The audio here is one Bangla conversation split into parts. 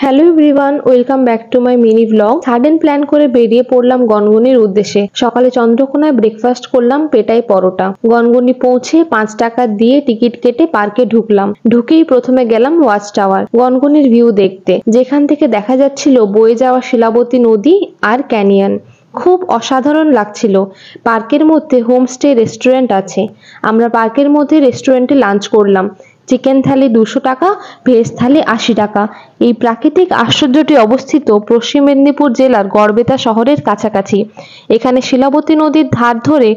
Hello everyone, welcome back to my mini blog. Sudden plan করে বেরিয়ে পড়লাম গনগনির উদ্দেশ্যে। সকালে চন্দ্রকোনায় ব্রেকফাস্ট করলাম পেটাই পরোটা। গনগনি পৌঁছে 5 টাকা দিয়ে টিকিট কেটে পার্কে ঢুকলাম। ঢুকেই প্রথমে গেলাম ওয়াচ টাওয়ার, গনগনির ভিউ দেখতে, যেখান থেকে দেখা যাচ্ছিল বয়ে যাওয়া শিলাবতী নদী আর ক্যানিয়ন। খুব অসাধারণ লাগছিল। পার্কের মধ্যে হোমস্টে রেস্টুরেন্ট আছে। আমরা পার্কের মধ্যে রেস্টুরেন্টে লাঞ্চ করলাম। চিকেন থালি 200 টাকা, ভেজ থালি 80 টাকা। এই প্রাকৃতিক আশ্চর্যটি অবস্থিত পশ্চিম মেদিনীপুর জেলার গড়বেতা শহরের কাছাকাছি। এখানে শিলাবতী নদীর ধার ধরে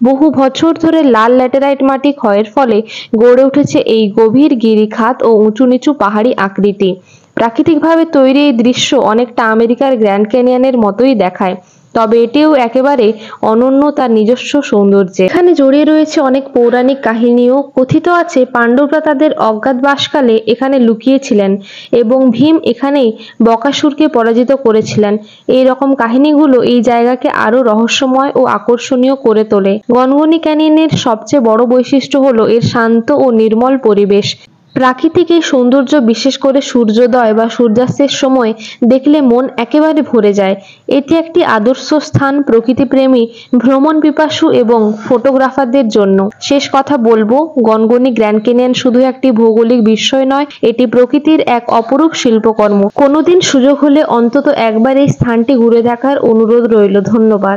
বহু বছর ধরে লাল ল্যাটেরাইট মাটি ক্ষয়ের ফলে গড়ে উঠেছে এই গভীর গিরিখাত ও উঁচু নিচু পাহাড়ি আকৃতি। প্রাকৃতিকভাবে তৈরি এই দৃশ্য অনেকটা আমেরিকার গ্র্যান্ড ক্যানিয়নের মতোই দেখায়, তবে এটিও একেবারে অনন্য তার নিজস্ব সৌন্দর্যে। এখানে জড়িয়ে রয়েছে অনেক পৌরাণিক কাহিনীও। কথিত আছে পাণ্ডবরা তাদের অজ্ঞাতবাসকালে এখানে লুকিয়েছিলেন এবং ভীম এখানেই বকাসুরকে পরাজিত করেছিলেন। এই রকম কাহিনীগুলো এই জায়গাকে আরো রহস্যময় ও আকর্ষণীয় করে তোলে। গনগনি ক্যানিয়নের সবচেয়ে বড় বৈশিষ্ট্য হলো এর শান্ত ও নির্মল পরিবেশ। প্রাকৃতিক এই সৌন্দর্য বিশেষ করে সূর্যোদয় বা সূর্যাস্তের সময় দেখলে মন একেবারে ভরে যায়। এটি একটি আদর্শ স্থান প্রকৃতিপ্রেমী, ভ্রমণ পিপাসু এবং ফটোগ্রাফারদের জন্য। শেষ কথা বলবো, গনগনি গ্র্যান্ড ক্যানিয়ন শুধু একটি ভৌগোলিক বিস্ময় নয়, এটি প্রকৃতির এক অপরূপ শিল্পকর্ম। কোনোদিন সুযোগ হলে অন্তত একবার এই স্থানটি ঘুরে দেখার অনুরোধ রইল। ধন্যবাদ।